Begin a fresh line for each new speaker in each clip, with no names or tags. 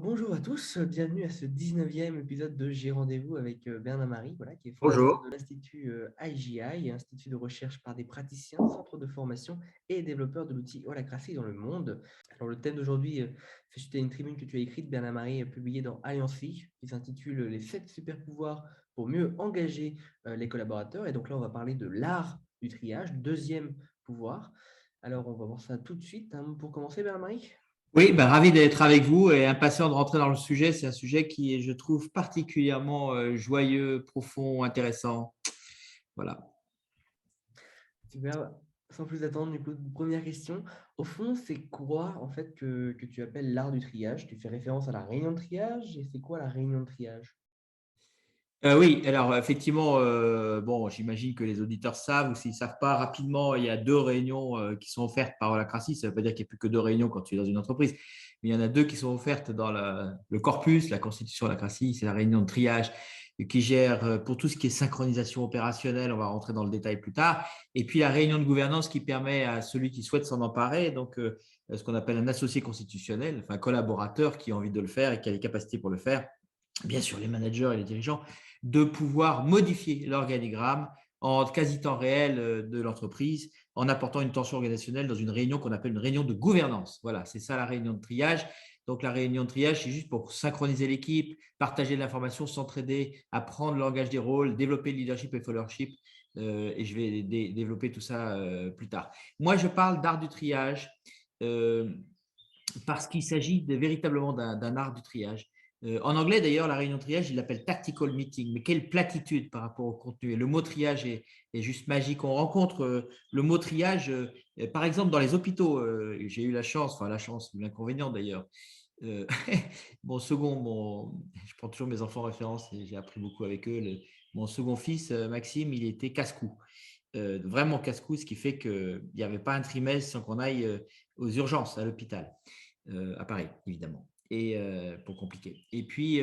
Bonjour à tous, bienvenue à ce 19e épisode de J'ai rendez-vous avec Bernard Marie, voilà, qui est fondateur de
Bonjour.
l'Institut IGI, Institut de recherche par des praticiens, centre de formation et développeur de l'outil Holacracy dans le monde. Alors, le thème d'aujourd'hui fait suite à une tribune que tu as écrite, Bernard Marie, publiée dans Alliance qui s'intitule Les 7 super pouvoirs pour mieux engager les collaborateurs. Et donc là, on va parler de l'art du triage, deuxième pouvoir. Alors, on va voir ça tout de suite, hein. Pour commencer, Bernard Marie.
Oui, ben, ravi d'être avec vous et impatient de rentrer dans le sujet. C'est un sujet qui est, je trouve, particulièrement joyeux, profond, intéressant. Voilà.
Super. Sans plus attendre, du coup, première question. Au fond, c'est quoi en fait que tu appelles l'art du triage? Tu fais référence à la réunion de triage et c'est quoi la réunion de triage?
Oui, alors effectivement, bon, j'imagine que les auditeurs savent ou s'ils ne savent pas, rapidement, il y a deux réunions qui sont offertes par Holacracy. Ça ne veut pas dire qu'il n'y a plus que deux réunions quand tu es dans une entreprise, mais il y en a deux qui sont offertes dans le corpus, la constitution Holacracy. C'est la réunion de triage qui gère pour tout ce qui est synchronisation opérationnelle, on va rentrer dans le détail plus tard, et puis la réunion de gouvernance qui permet à celui qui souhaite s'en emparer, donc ce qu'on appelle un associé constitutionnel, enfin un collaborateur qui a envie de le faire et qui a les capacités pour le faire, bien sûr les managers et les dirigeants, de pouvoir modifier l'organigramme en quasi-temps réel de l'entreprise en apportant une tension organisationnelle dans une réunion qu'on appelle une réunion de gouvernance. Voilà, c'est ça la réunion de triage. Donc, la réunion de triage, c'est juste pour synchroniser l'équipe, partager de l'information, s'entraider, apprendre le langage des rôles, développer le leadership et le followership. Et je vais développer tout ça plus tard. Moi, je parle d'art du triage euh, parce qu'il s'agit véritablement d'un art du triage. En anglais, d'ailleurs, la réunion de triage, il l'appelle tactical meeting. Mais quelle platitude par rapport au contenu. Et le mot triage est juste magique. On rencontre le mot triage, par exemple, dans les hôpitaux. J'ai eu la chance, enfin la chance, l'inconvénient d'ailleurs. Euh, je prends toujours mes enfants en référence et j'ai appris beaucoup avec eux. Mon second fils, Maxime, il était casse-cou. Vraiment casse-cou, ce qui fait qu'il n'y avait pas un trimestre sans qu'on aille aux urgences à l'hôpital, à Paris, évidemment, et pour compliquer. Et puis,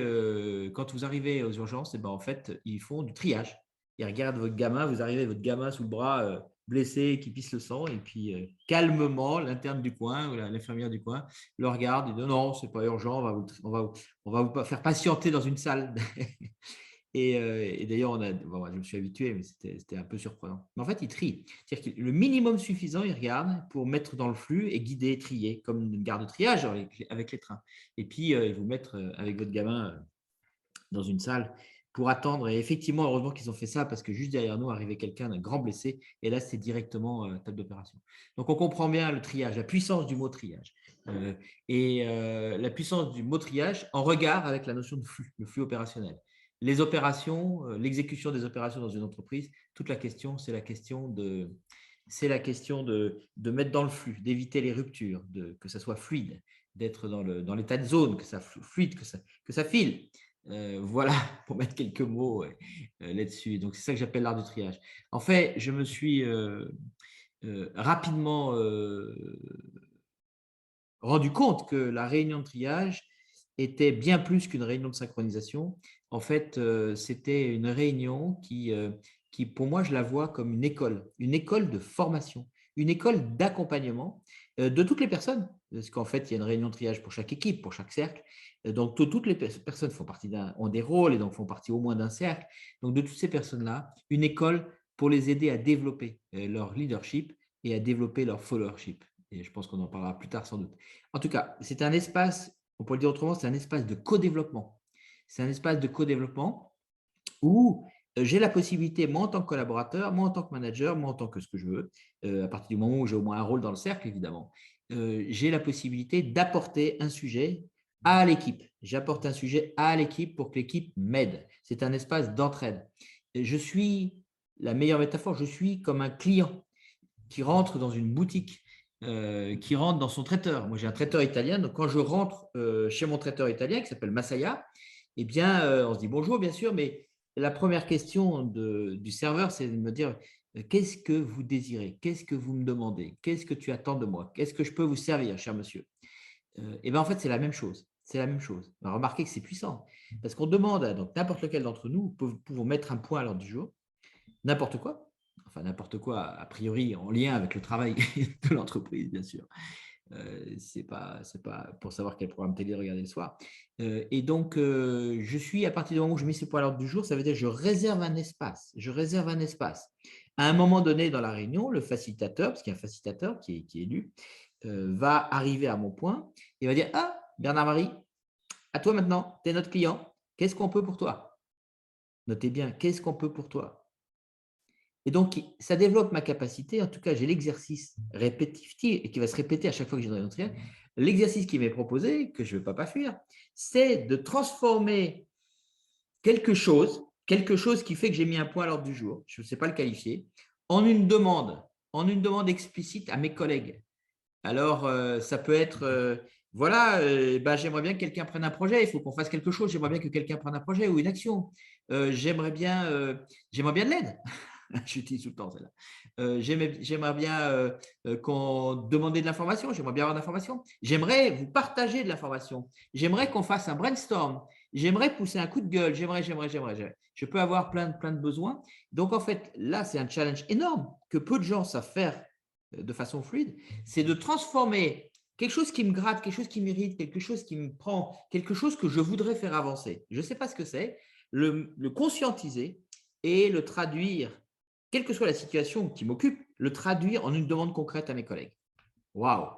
quand vous arrivez aux urgences, et ben, en fait, ils font du triage. Ils regardent votre gamin, vous arrivez votre gamin sous le bras, blessé, qui pisse le sang, et puis calmement, l'interne du coin ou l'infirmière du coin le regarde et dit non, c'est pas urgent, on va vous faire patienter dans une salle. Et d'ailleurs, bon, je me suis habitué, mais c'était un peu surprenant. Mais en fait, il trie. C'est-à-dire que le minimum suffisant, il regarde pour mettre dans le flux et guider, trier, comme une gare de triage avec les trains. Et puis, ils vous mettent avec votre gamin dans une salle pour attendre. Et effectivement, heureusement qu'ils ont fait ça parce que juste derrière nous arrivait quelqu'un d'un grand blessé. Et là, c'est directement table d'opération. Donc, on comprend bien le triage, la puissance du mot triage. La puissance du mot triage en regard avec la notion de flux, le flux opérationnel. Les opérations, l'exécution des opérations dans une entreprise, toute la question, c'est la question de mettre dans le flux, d'éviter les ruptures, que ça soit fluide, d'être dans l'état de zone, que ça fluide, que ça file. Voilà, pour mettre quelques mots là-dessus. Donc, c'est ça que j'appelle l'art du triage. En fait, je me suis rapidement rendu compte que la réunion de triage était bien plus qu'une réunion de synchronisation. En fait, c'était une réunion qui, pour moi, je la vois comme une école de formation, une école d'accompagnement de toutes les personnes. Parce qu'en fait, il y a une réunion de triage pour chaque équipe, pour chaque cercle. Donc, toutes les personnes ont des rôles et donc font partie au moins d'un cercle. Donc, de toutes ces personnes-là, une école pour les aider à développer leur leadership et à développer leur followership. Et je pense qu'on en parlera plus tard sans doute. En tout cas, c'est un espace, on pourrait le dire autrement, c'est un espace de co-développement. C'est un espace de co-développement où j'ai la possibilité, moi en tant que collaborateur, moi en tant que manager, moi en tant que ce que je veux, à partir du moment où j'ai au moins un rôle dans le cercle, évidemment, j'ai la possibilité d'apporter un sujet à l'équipe. J'apporte un sujet à l'équipe pour que l'équipe m'aide. C'est un espace d'entraide. Je suis, la meilleure métaphore, je suis comme un client qui rentre dans une boutique, qui rentre dans son traiteur. Moi, j'ai un traiteur italien, donc quand je rentre chez mon traiteur italien qui s'appelle Masaya, eh bien, on se dit bonjour, bien sûr, mais la première question du serveur, c'est de me dire qu'est-ce que vous désirez? Qu'est-ce que vous me demandez? Qu'est-ce que tu attends de moi? Qu'est-ce que je peux vous servir, cher monsieur? Et bien, en fait, c'est la même chose. C'est la même chose. Remarquez que c'est puissant parce qu'on demande à donc n'importe lequel d'entre nous, pouvons mettre un point à l'ordre du jour, n'importe quoi, enfin n'importe quoi, a priori en lien avec le travail de l'entreprise, bien sûr. C'est pas pour savoir quel programme télé regarder le soir. Et donc, je suis, à partir du moment où je mets ces points à l'ordre du jour, ça veut dire que je réserve un espace. Je réserve un espace. À un moment donné dans la réunion, le facilitateur, parce qu'il y a un facilitateur qui est élu, va arriver à mon point et va dire: ah, Bernard-Marie, à toi maintenant, tu es notre client. Qu'est-ce qu'on peut pour toi? Notez bien, qu'est-ce qu'on peut pour toi? Et donc, ça développe ma capacité. En tout cas, j'ai l'exercice répétitif et qui va se répéter à chaque fois que j'ai une réunion triennale. L'exercice qui m'est proposé, que je ne vais pas fuir, c'est de transformer quelque chose qui fait que j'ai mis un point à l'ordre du jour, je ne sais pas le qualifier, en une demande explicite à mes collègues. Alors, ça peut être, voilà, j'aimerais bien que quelqu'un prenne un projet, il faut qu'on fasse quelque chose, j'aimerais bien que quelqu'un prenne un projet ou une action. J'aimerais bien de l'aide. J'utilise tout le temps celle-là. J'aimerais bien qu'on demande de l'information, j'aimerais bien avoir de l'information. J'aimerais vous partager de l'information. J'aimerais qu'on fasse un brainstorm. J'aimerais pousser un coup de gueule. J'aimerais. Je peux avoir plein de besoins. Donc, en fait, là, c'est un challenge énorme que peu de gens savent faire de façon fluide. C'est de transformer quelque chose qui me gratte, quelque chose qui m'irrite, quelque chose qui me prend, quelque chose que je voudrais faire avancer. Je ne sais pas ce que c'est. Le conscientiser et le traduire, quelle que soit la situation qui m'occupe, le traduire en une demande concrète à mes collègues. Waouh!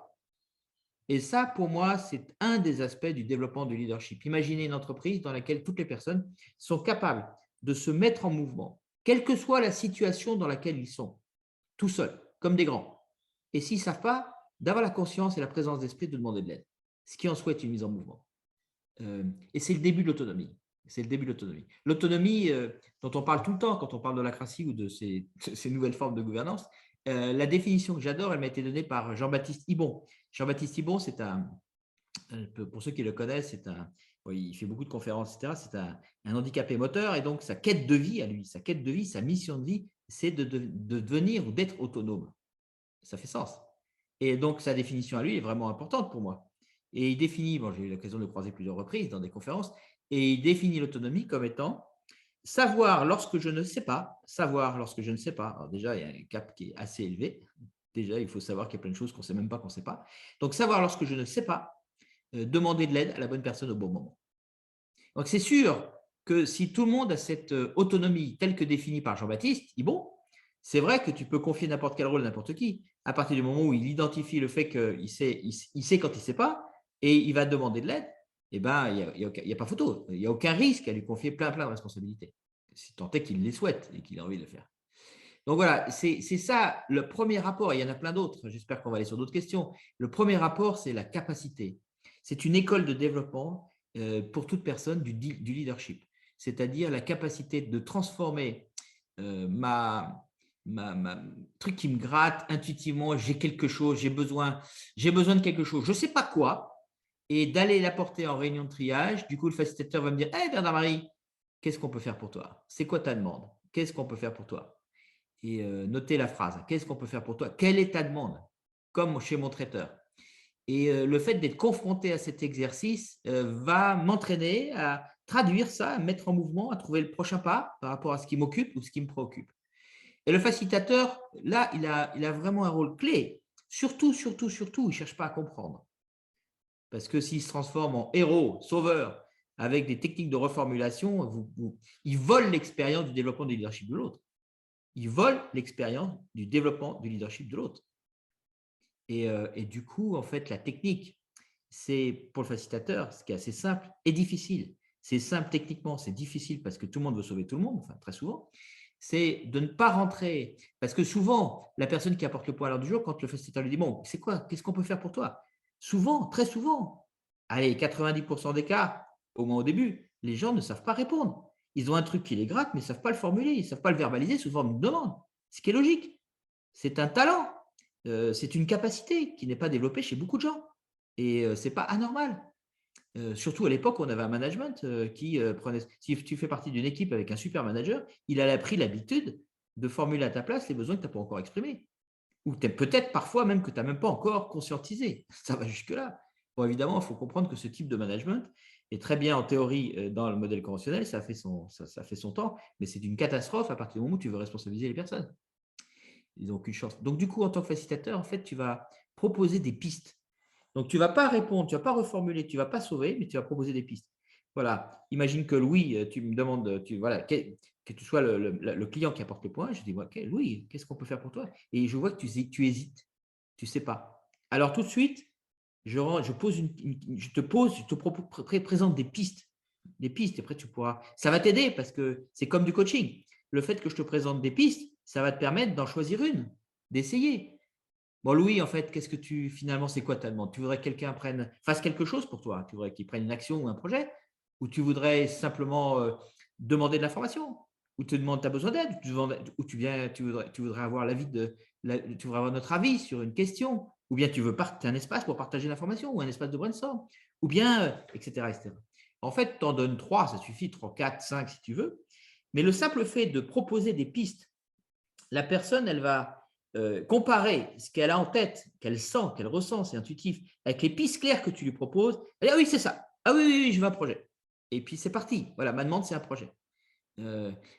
Et ça, pour moi, c'est un des aspects du développement du leadership. Imaginez une entreprise dans laquelle toutes les personnes sont capables de se mettre en mouvement, quelle que soit la situation dans laquelle ils sont, tout seuls, comme des grands. Et s'ils ne savent pas, d'avoir la conscience et la présence d'esprit de demander de l'aide, ce qui en souhaite une mise en mouvement. Et c'est le début de l'autonomie. C'est le début de l'autonomie. L'autonomie dont on parle tout le temps quand on parle de l'acratie ou de ces nouvelles formes de gouvernance, la définition que j'adore, elle m'a été donnée par Jean-Baptiste Ibon. Jean-Baptiste Ibon, c'est pour ceux qui le connaissent, il fait beaucoup de conférences, etc. C'est un handicapé moteur et donc sa quête de vie à lui, sa mission de vie, c'est de devenir ou d'être autonome. Ça fait sens. Et donc sa définition à lui est vraiment importante pour moi. Et il définit, j'ai eu l'occasion de le croiser plusieurs reprises dans des conférences, et il définit l'autonomie comme étant savoir lorsque je ne sais pas, Alors déjà, il y a un cap qui est assez élevé. Déjà, il faut savoir qu'il y a plein de choses qu'on ne sait même pas qu'on ne sait pas. Donc, savoir lorsque je ne sais pas, demander de l'aide à la bonne personne au bon moment. Donc, c'est sûr que si tout le monde a cette autonomie telle que définie par Jean-Baptiste, c'est vrai que tu peux confier n'importe quel rôle à n'importe qui. À partir du moment où il identifie le fait qu'il sait quand il ne sait pas et il va demander de l'aide, il n'y a pas photo. Il n'y a aucun risque à lui confier plein de responsabilités. Si tant est qu'il les souhaite et qu'il a envie de le faire. Donc voilà, c'est ça le premier rapport. Il y en a plein d'autres. J'espère qu'on va aller sur d'autres questions. Le premier rapport, c'est la capacité. C'est une école de développement pour toute personne du leadership. C'est-à-dire la capacité de transformer ma truc qui me gratte intuitivement, j'ai quelque chose, j'ai besoin de quelque chose, je ne sais pas quoi, et d'aller l'apporter en réunion de triage. Du coup, le facilitateur va me dire: hey, Bernard-Marie, qu'est-ce qu'on peut faire pour toi? C'est quoi ta demande? Qu'est-ce qu'on peut faire pour toi? Et notez la phrase: qu'est-ce qu'on peut faire pour toi? Quelle est ta demande? Comme chez mon traiteur. Et le fait d'être confronté à cet exercice va m'entraîner à traduire ça, à mettre en mouvement, à trouver le prochain pas par rapport à ce qui m'occupe ou ce qui me préoccupe. Et le facilitateur, là, il a vraiment un rôle clé. Surtout, il ne cherche pas à comprendre. Parce que s'il se transforme en héros, sauveur, avec des techniques de reformulation, il vole l'expérience du développement du leadership de l'autre. Il vole l'expérience du développement du leadership de l'autre. Et du coup, en fait, la technique, c'est pour le facilitateur, ce qui est assez simple et difficile. C'est simple techniquement, c'est difficile parce que tout le monde veut sauver tout le monde, enfin très souvent. C'est de ne pas rentrer. Parce que souvent, la personne qui apporte le point à l'heure du jour, quand le facilitateur lui dit: bon, c'est quoi? Qu'est-ce qu'on peut faire pour toi? Souvent, très souvent, allez, 90% des cas, au moins au début, les gens ne savent pas répondre. Ils ont un truc qui les gratte, mais ils ne savent pas le formuler, ils ne savent pas le verbaliser sous forme de demande. Ce qui est logique. C'est un talent. C'est une capacité qui n'est pas développée chez beaucoup de gens. Et ce n'est pas anormal. Surtout à l'époque, on avait un management qui prenait… Si tu fais partie d'une équipe avec un super manager, il a pris l'habitude de formuler à ta place les besoins que tu n'as pas encore exprimés. Ou peut-être parfois même que tu n'as même pas encore conscientisé. Ça va jusque-là. Bon, évidemment, il faut comprendre que ce type de management est très bien en théorie dans le modèle conventionnel, ça fait son temps, mais c'est une catastrophe à partir du moment où tu veux responsabiliser les personnes. Ils n'ont aucune chance. Donc, du coup, en tant que facilitateur, en fait, tu vas proposer des pistes. Donc, tu ne vas pas répondre, tu ne vas pas reformuler, tu ne vas pas sauver, mais tu vas proposer des pistes. Voilà. Imagine que Louis, tu me demandes, voilà, que tu sois le client qui apporte le point. Je dis, OK, Louis, qu'est-ce qu'on peut faire pour toi? Et je vois que tu hésites, tu ne sais pas. Alors, tout de suite, je te présente des pistes. Des pistes, et après, tu pourras. Ça va t'aider parce que c'est comme du coaching. Le fait que je te présente des pistes, ça va te permettre d'en choisir une, d'essayer. Bon, Louis, en fait, finalement, c'est quoi ta demande? Tu voudrais que quelqu'un fasse quelque chose pour toi? Tu voudrais qu'il prenne une action ou un projet? Ou tu voudrais simplement demander de l'information? Ou tu demandes, tu as besoin d'aide? Ou tu voudrais avoir tu voudrais avoir notre avis sur une question? Ou bien tu veux un espace pour partager l'information ou un espace de brainstorm? Ou bien, etc., etc. En fait, tu en donnes 3, ça suffit, 3, 4, 5 si tu veux. Mais le simple fait de proposer des pistes, la personne, elle va comparer ce qu'elle a en tête, qu'elle sent, qu'elle ressent, c'est intuitif, avec les pistes claires que tu lui proposes. Elle dit, ah oui, c'est ça. Ah oui, oui, oui, je veux un projet. Et puis, c'est parti. Voilà, ma demande, c'est un projet.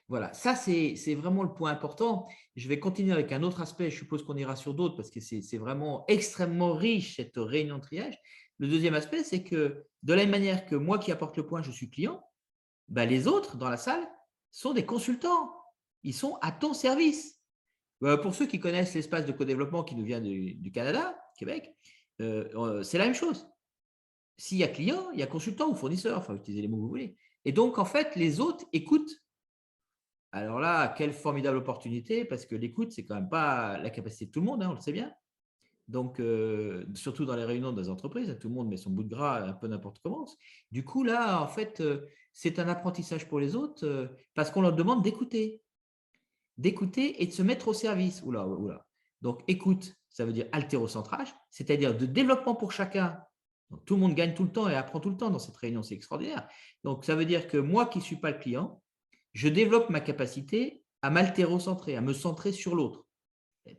Voilà, ça, c'est vraiment le point important. Je vais continuer avec un autre aspect. Je suppose qu'on ira sur d'autres parce que c'est vraiment extrêmement riche, cette réunion de triage. Le deuxième aspect, c'est que de la même manière que moi qui apporte le point, je suis client, ben, les autres dans la salle sont des consultants. Ils sont à ton service. Pour ceux qui connaissent l'espace de co-développement qui nous vient du Canada, Québec, c'est la même chose. S'il y a client, il y a consultant ou fournisseur, enfin, utilisez les mots que vous voulez. Et donc, en fait, les autres écoutent. Alors là, quelle formidable opportunité, parce que l'écoute, c'est quand même pas la capacité de tout le monde, hein, on le sait bien. Donc, surtout dans les réunions des entreprises, tout le monde met son bout de gras un peu n'importe comment. Du coup, là, en fait, c'est un apprentissage pour les autres parce qu'on leur demande d'écouter et de se mettre au service. Oula, oula. Donc, écoute, ça veut dire altérocentrage, c'est-à-dire de développement pour chacun. Donc, tout le monde gagne tout le temps et apprend tout le temps dans cette réunion, c'est extraordinaire. Donc, ça veut dire que moi qui ne suis pas le client, je développe ma capacité à m'altérocentrer, à me centrer sur l'autre.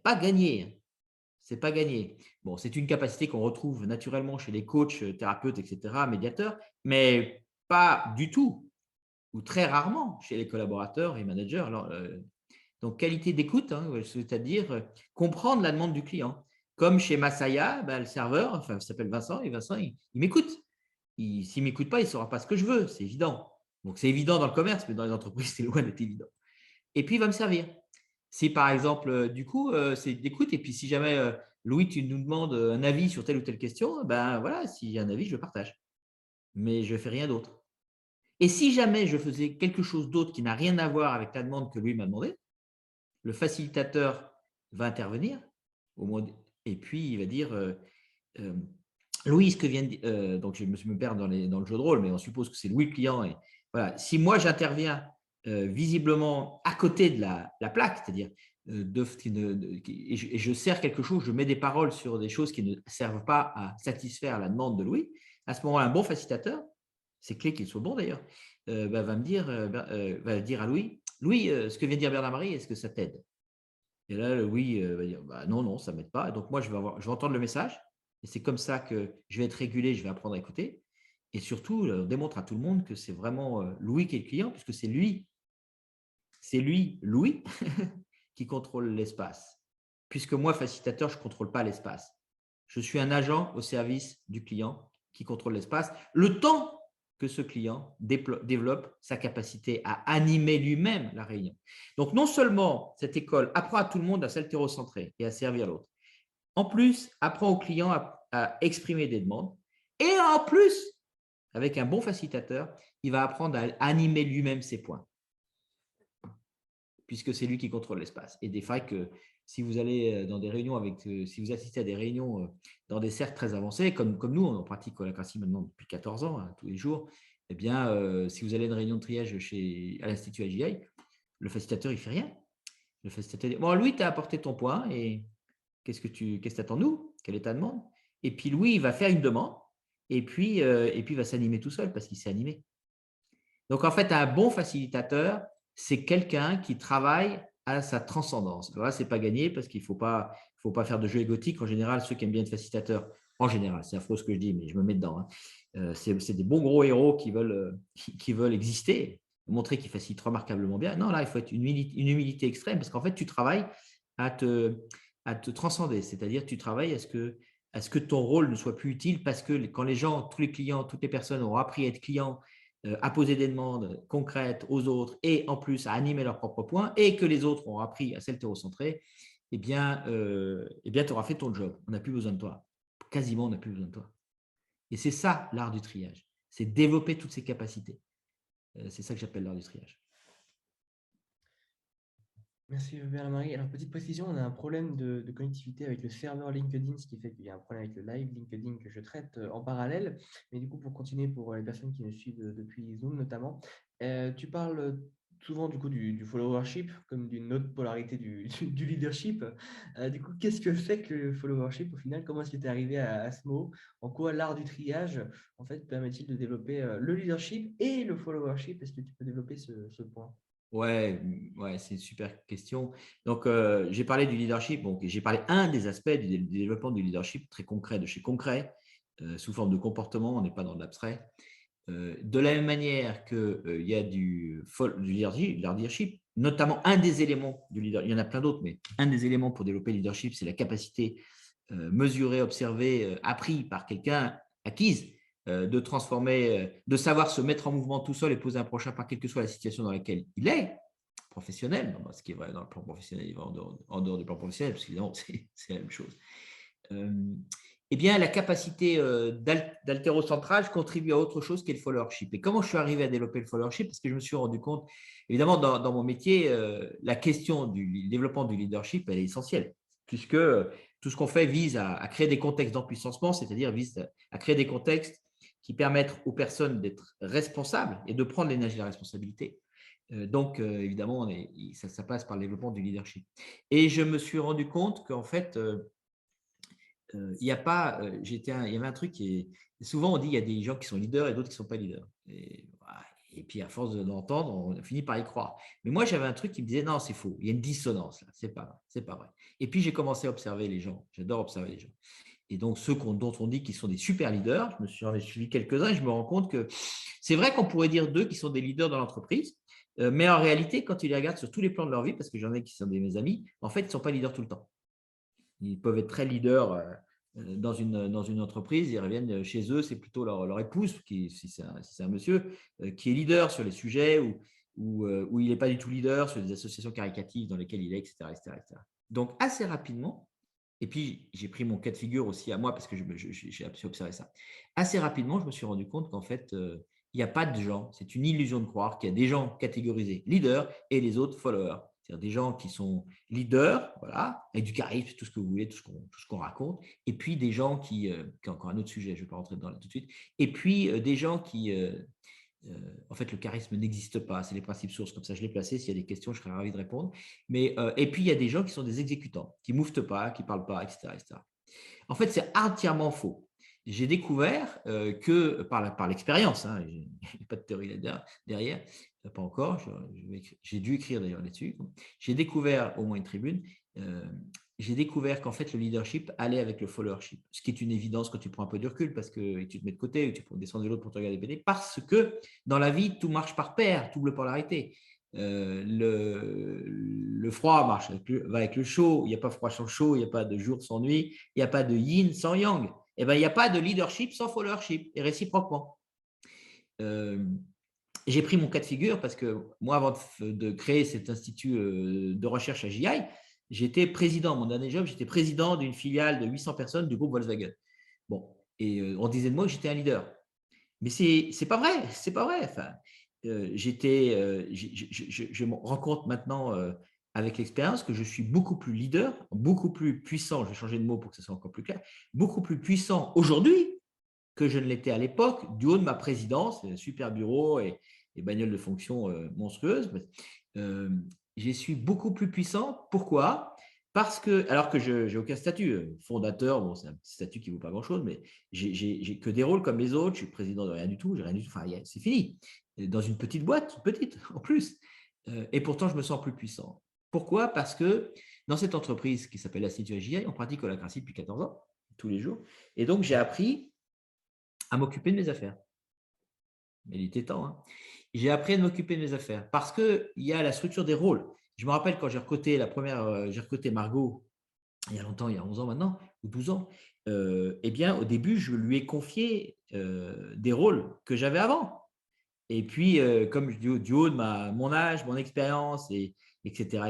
Pas gagner. C'est pas gagné. Bon, c'est une capacité qu'on retrouve naturellement chez les coachs, thérapeutes, etc., médiateurs, mais pas du tout ou très rarement chez les collaborateurs et managers. Alors, donc, qualité d'écoute, hein, c'est-à-dire comprendre la demande du client. Comme chez Masaya, le serveur, enfin, il s'appelle Vincent, et Vincent, il m'écoute. S'il ne m'écoute pas, il ne saura pas ce que je veux, c'est évident. Donc, c'est évident dans le commerce, mais dans les entreprises, c'est loin d'être évident. Et puis, il va me servir. Si par exemple, du coup, c'est d'écoute, et puis si jamais, Louis, tu nous demandes un avis sur telle ou telle question, ben voilà, s'il y a un avis, je le partage. Mais je ne fais rien d'autre. Et si jamais je faisais quelque chose d'autre qui n'a rien à voir avec la demande que lui m'a demandé, le facilitateur va intervenir et puis il va dire Louis, ce que vient de dire, donc je me perds dans le jeu de rôle, mais on suppose que c'est Louis le client. Et voilà, si moi j'interviens visiblement à côté de la plaque, c'est-à-dire et je sers quelque chose, je mets des paroles sur des choses qui ne servent pas à satisfaire la demande de Louis, à ce moment-là, un bon facilitateur, c'est clé qu'il soit bon d'ailleurs, va dire à Louis, ce que vient de dire Bernard-Marie, est-ce que ça t'aide? Et là, Louis va dire, non, non, ça ne m'aide pas. Et donc moi, je vais entendre le message, et c'est comme ça que je vais être régulé, je vais apprendre à écouter. Et surtout, on démontre à tout le monde que c'est vraiment Louis qui est le client, puisque c'est lui, Louis, qui contrôle l'espace. Puisque moi, facilitateur, je ne contrôle pas l'espace. Je suis un agent au service du client qui contrôle l'espace. Le temps que ce client développe sa capacité à animer lui-même la réunion. Donc, non seulement cette école apprend à tout le monde à s'altérocentrer et à servir l'autre, en plus, apprend au client à exprimer des demandes, et en plus, avec un bon facilitateur, il va apprendre à animer lui-même ses points, puisque c'est lui qui contrôle l'espace. Et des fois que si vous allez dans des réunions si vous assistez à des réunions dans des cercles très avancés, comme nous, on pratique holacratie maintenant depuis 14 ans, hein, tous les jours, eh bien, si vous allez à une réunion de triage à l'Institut AGI, le facilitateur, il ne fait rien. Le facilitateur dit, bon, Louis, tu as apporté ton point, et qu'est-ce que tu attends de nous? Quelle est ta demande? Et puis, Louis, il va faire une demande, et puis il va s'animer tout seul parce qu'il s'est animé. Donc, en fait, un bon facilitateur, c'est quelqu'un qui travaille à sa transcendance. Alors là, ce n'est pas gagné parce qu'il ne faut pas faire de jeu égotique. En général, ceux qui aiment bien être facilitateurs, en général, c'est affreux ce que je dis, mais je me mets dedans. Hein. C'est des bons gros héros qui veulent exister, montrer qu'ils facilitent remarquablement bien. Non, là, il faut être une humilité extrême parce qu'en fait, tu travailles à te transcender. C'est-à-dire, tu travailles à ce que à ce que ton rôle ne soit plus utile parce que quand les gens, tous les clients, toutes les personnes ont appris à être clients, à poser des demandes concrètes aux autres et en plus à animer leurs propres points et que les autres ont appris à s'altéro-centrer, eh bien tu auras fait ton job. On n'a plus besoin de toi. Quasiment, on n'a plus besoin de toi. Et c'est ça l'art du triage. C'est développer toutes ces capacités. C'est ça que j'appelle l'art du triage.
Merci Bernard-Marie. Alors, petite précision, on a un problème de connectivité avec le serveur LinkedIn, ce qui fait qu'il y a un problème avec le live LinkedIn que je traite en parallèle. Mais du coup, pour continuer, pour les personnes qui nous suivent depuis Zoom notamment, tu parles souvent du coup du followership comme d'une autre polarité du leadership. Du coup, qu'est-ce que c'est que le followership au final? Comment est-ce que tu es arrivé à ce mot? En quoi l'art du triage en fait permet-il de développer le leadership et le followership? Est-ce que tu peux développer ce point?
Ouais, ouais, c'est une super question. Donc, j'ai parlé du leadership. Donc, j'ai parlé un des aspects du développement du leadership très concret, de chez concret, sous forme de comportement. On n'est pas dans l'abstrait. De la même manière qu'il y a du leadership, notamment un des éléments du leadership, il y en a plein d'autres, mais un des éléments pour développer le leadership, c'est la capacité mesurée, observée, appris par quelqu'un, acquise, de transformer, de savoir se mettre en mouvement tout seul et poser un prochain pas, quelle que soit la situation dans laquelle il est, professionnel, ce qui est vrai dans le plan professionnel, il va en dehors du plan professionnel, parce qu'évidemment, c'est la même chose. Eh bien, la capacité d'altérocentrage contribue à autre chose qu'est le followership. Et comment je suis arrivé à développer le followership? Parce que je me suis rendu compte, évidemment, dans mon métier, la question du développement du leadership, elle est essentielle, puisque tout ce qu'on fait vise à créer des contextes d'empuissancement, c'est-à-dire vise à créer des contextes qui permettent aux personnes d'être responsables et de prendre l'énergie de la responsabilité. Donc, évidemment, ça passe par le développement du leadership. Et je me suis rendu compte qu'en fait, il y a pas, il y avait un truc qui est, souvent on dit il y a des gens qui sont leaders et d'autres qui ne sont pas leaders. Et puis à force d'entendre, on finit par y croire. Mais moi j'avais un truc qui me disait non, c'est faux, il y a une dissonance là, c'est pas vrai. Et puis j'ai commencé à observer les gens, j'adore observer les gens. Et donc ceux dont on dit qu'ils sont des super leaders, j'en ai suivi quelques-uns et je me rends compte que c'est vrai qu'on pourrait dire d'eux qu'ils sont des leaders dans l'entreprise, mais en réalité quand tu les regardes sur tous les plans de leur vie, parce que j'en ai qui sont mes amis, en fait ils ne sont pas leaders tout le temps. Ils peuvent être très leaders dans une entreprise, ils reviennent chez eux, c'est plutôt leur épouse, si c'est un monsieur, qui est leader sur les sujets où il n'est pas du tout leader sur des associations caricatives dans lesquelles il est, etc., etc., etc. Donc, assez rapidement, et puis j'ai pris mon cas de figure aussi à moi parce que j'ai observé ça. Assez rapidement, je me suis rendu compte qu'en fait, il n'y a pas de gens, c'est une illusion de croire qu'il y a des gens catégorisés leaders et les autres followers. C'est-à-dire des gens qui sont leaders, voilà, avec du charisme, tout ce que vous voulez, tout ce qu'on raconte, et puis des gens qui est encore un autre sujet, je ne vais pas rentrer dedans là tout de suite, et puis des gens qui, en fait, le charisme n'existe pas, c'est les principes sources, comme ça je l'ai placé, s'il y a des questions, je serais ravi de répondre, mais, et puis il y a des gens qui sont des exécutants, qui ne mouftent pas, qui ne parlent pas, etc., etc. En fait, c'est entièrement faux. J'ai découvert que par l'expérience, hein, il n'y a pas de théorie derrière, pas encore, j'ai dû écrire d'ailleurs là-dessus. J'ai découvert, au moins une tribune, j'ai découvert qu'en fait le leadership allait avec le followership, ce qui est une évidence quand tu prends un peu de recul parce que tu te mets de côté ou tu peux descendre de l'autre pour te regarder BD, parce que dans la vie, tout marche par paire, double polarité. Le froid va avec le chaud, il n'y a pas froid sans chaud, il n'y a pas de jour sans nuit, il n'y a pas de yin sans yang. Eh ben, il n'y a pas de leadership sans followership, et réciproquement. J'ai pris mon cas de figure parce que moi, avant de créer cet institut de recherche à JI, j'étais président, mon dernier job, j'étais président d'une filiale de 800 personnes du groupe Volkswagen. Bon, et on disait de moi que j'étais un leader. Mais c'est pas vrai, c'est pas vrai. Enfin, je me rends compte maintenant avec l'expérience que je suis beaucoup plus leader, beaucoup plus puissant, je vais changer de mot pour que ce soit encore plus clair, beaucoup plus puissant aujourd'hui que je ne l'étais à l'époque, du haut de ma présidence, super bureau et bagnole de fonction monstrueuse. Je suis beaucoup plus puissant. Pourquoi? Parce que, alors que je n'ai aucun statut, fondateur, bon, c'est un petit statut qui ne vaut pas grand-chose, mais j'ai que des rôles comme les autres, je suis président de rien du tout, j'ai rien du tout, enfin, c'est fini. Dans une petite boîte, petite en plus. Et pourtant, je me sens plus puissant. Pourquoi? Parce que dans cette entreprise qui s'appelle l'Institut AGI, on pratique l'holacratie depuis 14 ans, tous les jours. Et donc, j'ai appris à m'occuper de mes affaires. Mais il était temps. Hein. J'ai appris à m'occuper de mes affaires parce qu'il y a la structure des rôles. Je me rappelle quand j'ai recruté Margot, il y a longtemps, il y a 11 ans maintenant, ou 12 ans, eh bien, au début, je lui ai confié des rôles que j'avais avant. Et puis, comme je dis, du haut de mon âge, mon expérience, etc.,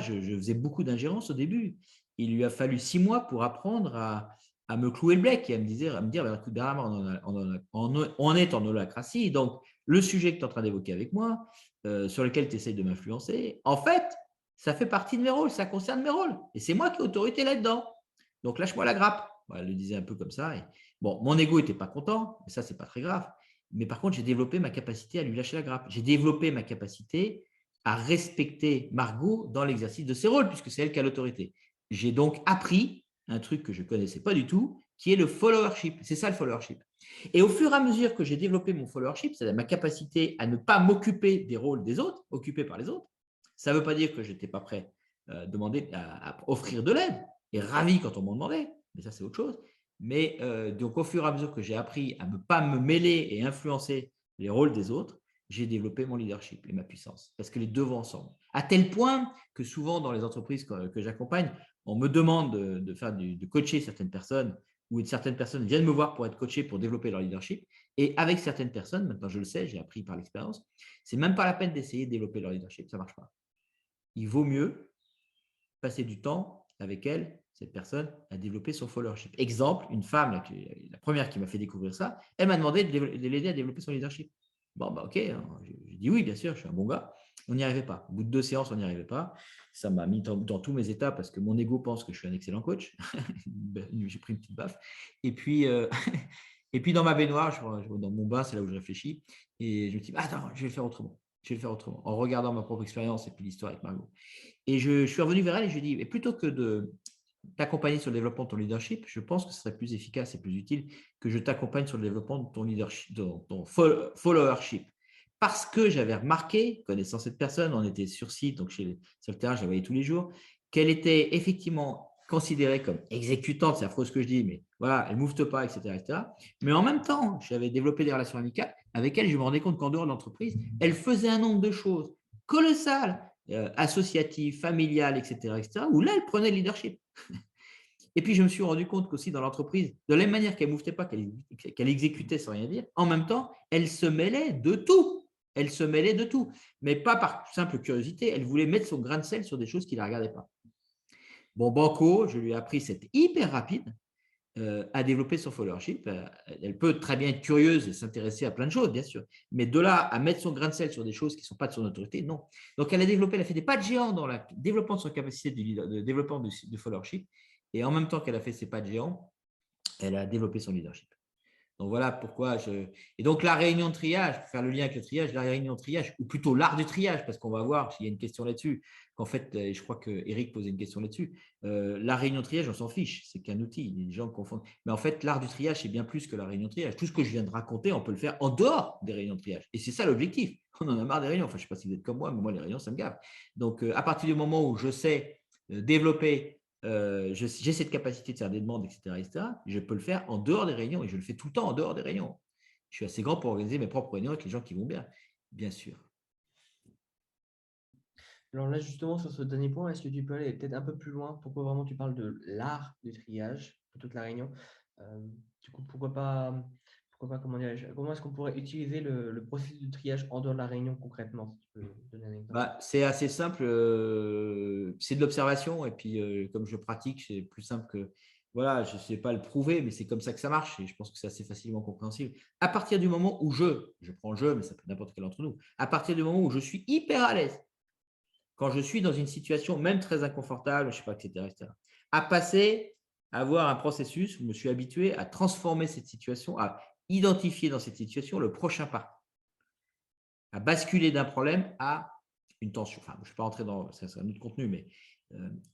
je faisais beaucoup d'ingérence au début. Il lui a fallu 6 mois pour apprendre à me clouer le bec et à me dire bah, écoute, Bernard, on est en holacratie. Donc, le sujet que tu es en train d'évoquer avec moi, sur lequel tu essayes de m'influencer, en fait, ça fait partie de mes rôles, ça concerne mes rôles. Et c'est moi qui ai autorité là-dedans. Donc, lâche-moi la grappe. Voilà, elle le disait un peu comme ça. Et, bon, mon ego n'était pas content, mais ça, ce n'est pas très grave. Mais par contre, j'ai développé ma capacité à lui lâcher la grappe. J'ai développé ma capacité à respecter Margot dans l'exercice de ses rôles, puisque c'est elle qui a l'autorité. J'ai donc appris un truc que je ne connaissais pas du tout, qui est le followership. C'est ça le followership. Et au fur et à mesure que j'ai développé mon followership, c'est-à-dire ma capacité à ne pas m'occuper des rôles des autres, occupés par les autres, ça ne veut pas dire que je n'étais pas prêt à offrir de l'aide, et ravi quand on m'en demandait, mais ça c'est autre chose. Mais donc, au fur et à mesure que j'ai appris à ne pas me mêler et influencer les rôles des autres, j'ai développé mon leadership et ma puissance. Parce que les deux vont ensemble. À tel point que souvent, dans les entreprises que j'accompagne, on me demande de coacher certaines personnes ou certaines personnes viennent me voir pour être coachées pour développer leur leadership. Et avec certaines personnes, maintenant je le sais, j'ai appris par l'expérience, c'est même pas la peine d'essayer de développer leur leadership, ça ne marche pas. Il vaut mieux passer du temps avec elle, cette personne, à développer son followership. Exemple, une femme, la première qui m'a fait découvrir ça, elle m'a demandé de l'aider à développer son leadership. Bon, bah ok, j'ai dit oui, bien sûr, je suis un bon gars. On n'y arrivait pas. Au bout de 2 séances, on n'y arrivait pas. Ça m'a mis dans tous mes états parce que mon ego pense que je suis un excellent coach. J'ai pris une petite baffe. Et puis, et puis dans ma baignoire, dans mon bain, c'est là où je réfléchis. Et je me dis, attends, je vais le faire autrement. Je vais le faire autrement. En regardant ma propre expérience et puis l'histoire avec Margot. Et je suis revenu vers elle et je lui ai dit, plutôt que de t'accompagner sur le développement de ton leadership, je pense que ce serait plus efficace et plus utile que je t'accompagne sur le développement de ton leadership, de ton followership. Parce que j'avais remarqué, connaissant cette personne, on était sur site, donc sur le terrain, je la voyais tous les jours, qu'elle était effectivement considérée comme exécutante, c'est affreux ce que je dis, mais voilà, elle ne moufte pas, etc., etc. Mais en même temps, j'avais développé des relations amicales avec elle, je me rendais compte qu'en dehors de l'entreprise, elle faisait un nombre de choses colossales, associatives, familiales, etc., où là, elle prenait le leadership. Et puis, je me suis rendu compte qu'aussi dans l'entreprise, de la même manière qu'elle ne mouftait pas, qu'elle exécutait sans rien dire, en même temps, elle se mêlait de tout. Elle se mêlait de tout. Mais pas par simple curiosité, elle voulait mettre son grain de sel sur des choses qui ne la regardaient pas. Bon, banco, je lui ai appris, c'est hyper rapide, à développer son followership. Elle peut très bien être curieuse et s'intéresser à plein de choses, bien sûr. Mais de là à mettre son grain de sel sur des choses qui ne sont pas de son autorité, non. Donc, elle a fait des pas de géant dans le développement de son capacité de développement de followership. Et en même temps qu'elle a fait ses pas de géant, elle a développé son leadership. Donc, voilà pourquoi Et donc, la réunion de triage, pour faire le lien avec le triage, la réunion de triage, ou plutôt l'art du triage, parce qu'on va voir s'il y a une question là-dessus, qu'en fait, je crois qu'Éric posait une question là-dessus. La réunion de triage, on s'en fiche, c'est qu'un outil. Les gens confondent. Mais en fait, l'art du triage, c'est bien plus que la réunion de triage. Tout ce que je viens de raconter, on peut le faire en dehors des réunions de triage. Et c'est ça l'objectif. On en a marre des réunions. Enfin, je ne sais pas si vous êtes comme moi, mais moi, les réunions, ça me gave. Donc, à partir du moment où je sais développer j'ai cette capacité de faire des demandes, etc., je peux le faire en dehors des réunions et je le fais tout le temps en dehors des réunions. Je suis assez grand pour organiser mes propres réunions avec les gens qui vont bien sûr.
Alors là, justement, sur ce dernier point, est-ce que tu peux aller peut-être un peu plus loin? Pourquoi vraiment tu parles de l'art du triage plutôt que la réunion? Du coup, pourquoi pas, comment est-ce qu'on pourrait utiliser le processus de triage en dehors de la réunion concrètement, si tu peux donner un exemple?
C'est assez simple, c'est de l'observation et puis comme je pratique, c'est plus simple que, voilà, je ne sais pas le prouver, mais c'est comme ça que ça marche et je pense que c'est assez facilement compréhensible. À partir du moment où je prends le jeu, mais ça peut être n'importe quel d'entre nous, à partir du moment où je suis hyper à l'aise, quand je suis dans une situation même très inconfortable, je ne sais pas, etc., etc., à passer à avoir un processus où je me suis habitué à transformer cette situation, à identifier dans cette situation le prochain pas, à basculer d'un problème à une tension. Enfin, je ne vais pas rentrer dans ça, c'est un autre contenu, mais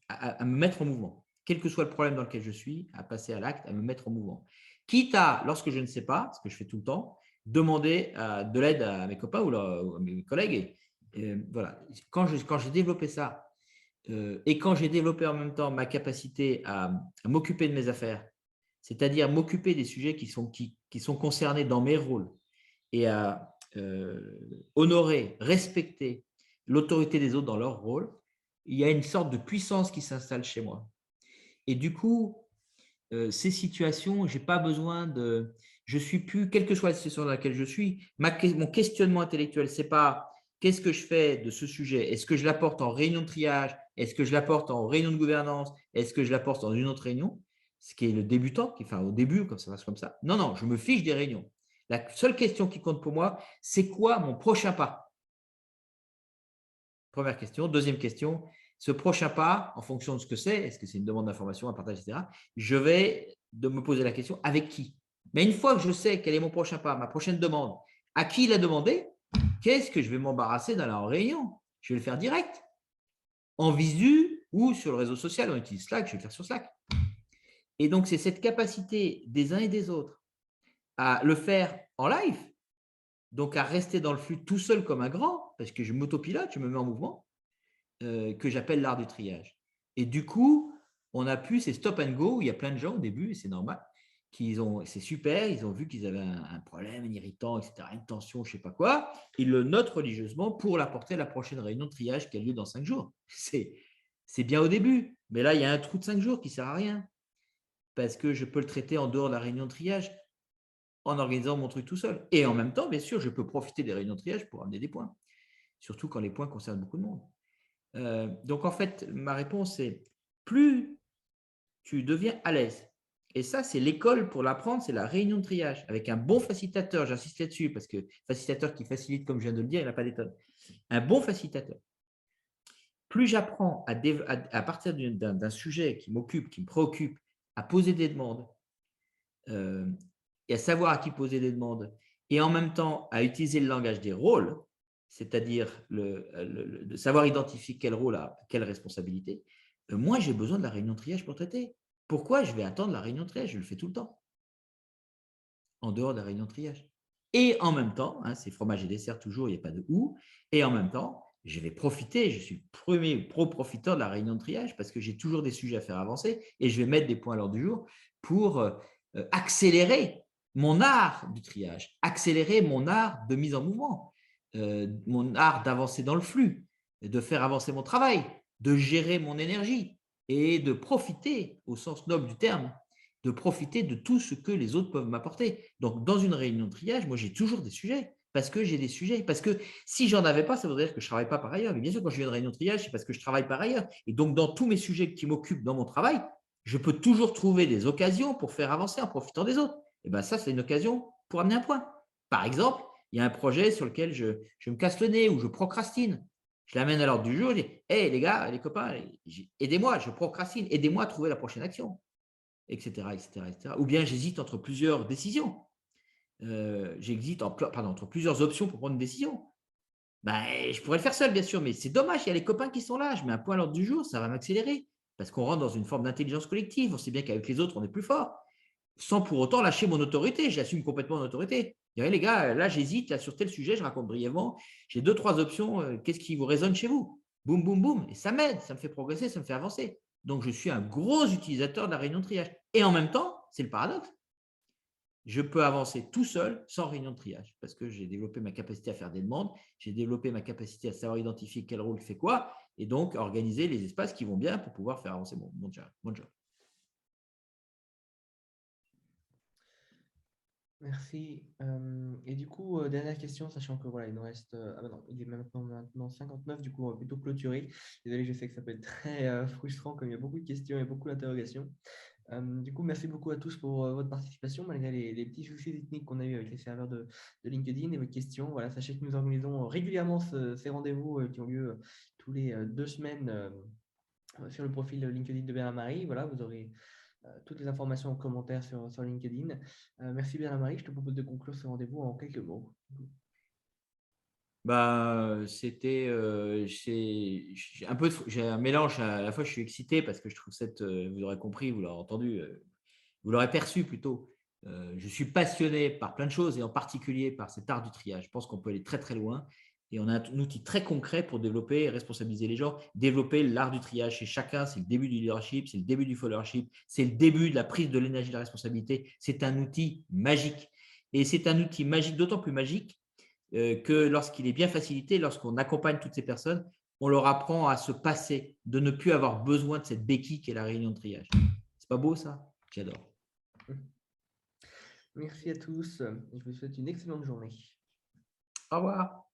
à me mettre en mouvement. Quel que soit le problème dans lequel je suis, à passer à l'acte, à me mettre en mouvement. Quitte à, lorsque je ne sais pas, ce que je fais tout le temps, demander de l'aide à mes copains ou à mes collègues. Et voilà. Quand j'ai développé ça, et quand j'ai développé en même temps ma capacité à m'occuper de mes affaires, c'est-à-dire m'occuper des sujets qui sont concernés dans mes rôles et à honorer, respecter l'autorité des autres dans leur rôle, il y a une sorte de puissance qui s'installe chez moi. Et du coup, ces situations, j'ai pas besoin de… Je suis plus, quelle que soit la situation dans laquelle je suis, mon questionnement intellectuel, c'est pas qu'est-ce que je fais de ce sujet? Est-ce que je l'apporte en réunion de triage? Est-ce que je l'apporte en réunion de gouvernance? Est-ce que je l'apporte dans une autre réunion? Ce qui est le débutant, enfin au début, comme ça passe comme ça. Non, non, je me fiche des réunions. La seule question qui compte pour moi, c'est quoi mon prochain pas? Première question. Deuxième question, ce prochain pas, en fonction de ce que c'est, est-ce que c'est une demande d'information, un partage, etc., je vais de me poser la question avec qui? Mais une fois que je sais quel est mon prochain pas, ma prochaine demande, à qui la demander, qu'est-ce que je vais m'embarrasser dans la réunion? Je vais le faire direct, en visu ou sur le réseau social. On utilise Slack, je vais le faire sur Slack. Et donc, c'est cette capacité des uns et des autres à le faire en live, donc à rester dans le flux tout seul comme un grand, parce que je m'autopilote, je me mets en mouvement, que j'appelle l'art du triage. Et du coup, on a pu, ces stop and go, où il y a plein de gens au début, et c'est normal, c'est super, ils ont vu qu'ils avaient un problème, un irritant, etc., une tension, je ne sais pas quoi, ils le notent religieusement pour l'apporter à la prochaine réunion de triage qui a lieu dans 5 jours. C'est bien au début, mais là, il y a un trou de 5 jours qui ne sert à rien, parce que je peux le traiter en dehors de la réunion de triage, en organisant mon truc tout seul. Et en même temps, bien sûr, je peux profiter des réunions de triage pour amener des points, surtout quand les points concernent beaucoup de monde. Donc, en fait, ma réponse est plus tu deviens à l'aise. Et ça, c'est l'école pour l'apprendre, c'est la réunion de triage. Avec un bon facilitateur, j'insiste là-dessus, parce que facilitateur qui facilite, comme je viens de le dire, il n'a pas d'étonne. Un bon facilitateur. Plus j'apprends à partir d'un sujet qui m'occupe, qui me préoccupe, à poser des demandes, et à savoir à qui poser des demandes, et en même temps à utiliser le langage des rôles, c'est-à-dire de savoir identifier quel rôle a quelle responsabilité, moi j'ai besoin de la réunion de triage pour traiter. Pourquoi je vais attendre la réunion de triage? Je le fais tout le temps, en dehors de la réunion de triage. Et en même temps, hein, c'est fromage et dessert toujours, il n'y a pas de ou, et en même temps, je vais profiter, je suis premier pro-profiteur de la réunion de triage parce que j'ai toujours des sujets à faire avancer et je vais mettre des points à l'ordre du jour pour accélérer mon art du triage, accélérer mon art de mise en mouvement, mon art d'avancer dans le flux, de faire avancer mon travail, de gérer mon énergie et de profiter, au sens noble du terme, de profiter de tout ce que les autres peuvent m'apporter. Donc, dans une réunion de triage, moi, j'ai toujours des sujets parce que j'ai des sujets. Parce que si j'en avais pas, ça voudrait dire que je ne travaille pas par ailleurs. Mais bien sûr, quand je viens de réunion de triage, c'est parce que je travaille par ailleurs. Et donc, dans tous mes sujets qui m'occupent dans mon travail, je peux toujours trouver des occasions pour faire avancer en profitant des autres. Et bien, ça, c'est une occasion pour amener un point. Par exemple, il y a un projet sur lequel je me casse le nez ou je procrastine. Je l'amène à l'ordre du jour, je dis hey, les gars, les copains, aidez-moi, je procrastine, aidez-moi à trouver la prochaine action, etc., etc., etc. Ou bien j'hésite entre plusieurs décisions. J'hésite entre plusieurs options pour prendre une décision. Ben, je pourrais le faire seul, bien sûr, mais c'est dommage, il y a les copains qui sont là. Je mets un point à l'ordre du jour, ça va m'accélérer. Parce qu'on rentre dans une forme d'intelligence collective. On sait bien qu'avec les autres, on est plus fort. Sans pour autant lâcher mon autorité. J'assume complètement mon autorité. Je dirais, les gars, là, j'hésite là, sur tel sujet, je raconte brièvement. J'ai 2-3 options. Qu'est-ce qui vous résonne chez vous? Boum, boum, boum. Et ça m'aide, ça me fait progresser, ça me fait avancer. Donc, je suis un gros utilisateur de la réunion de triage. Et en même temps, c'est le paradoxe, je peux avancer tout seul sans réunion de triage parce que j'ai développé ma capacité à faire des demandes, j'ai développé ma capacité à savoir identifier quel rôle fait quoi et donc organiser les espaces qui vont bien pour pouvoir faire avancer mon job.
Merci. Et du coup, dernière question, sachant que voilà, il nous reste. Ah bah non, il est maintenant 59, du coup, on va plutôt clôturer. Désolé, je sais que ça peut être très frustrant comme il y a beaucoup de questions et beaucoup d'interrogations. Du coup, merci beaucoup à tous pour votre participation, malgré les petits soucis techniques qu'on a eu avec les serveurs de LinkedIn et vos questions. Voilà, sachez que nous organisons régulièrement ces rendez-vous qui ont lieu tous les 2 semaines sur le profil LinkedIn de Bernard-Marie. Voilà, vous aurez toutes les informations en commentaire sur LinkedIn. Merci Bernard-Marie, je te propose de conclure ce rendez-vous en quelques mots.
C'était j'ai un mélange à la fois. Je suis excité parce que je trouve vous l'aurez compris, vous l'aurez entendu, vous l'aurez perçu plutôt. Je suis passionné par plein de choses et en particulier par cet art du triage. Je pense qu'on peut aller très très loin et on a un outil très concret pour développer et responsabiliser les gens, développer l'art du triage chez chacun. C'est le début du leadership, c'est le début du followership, c'est le début de la prise de l'énergie de la responsabilité. C'est un outil magique et c'est un outil magique, d'autant plus magique que lorsqu'il est bien facilité, lorsqu'on accompagne toutes ces personnes, on leur apprend à se passer, de ne plus avoir besoin de cette béquille qu'est la réunion de triage. C'est pas beau ça? J'adore.
Merci à tous. Je vous souhaite une excellente journée.
Au revoir.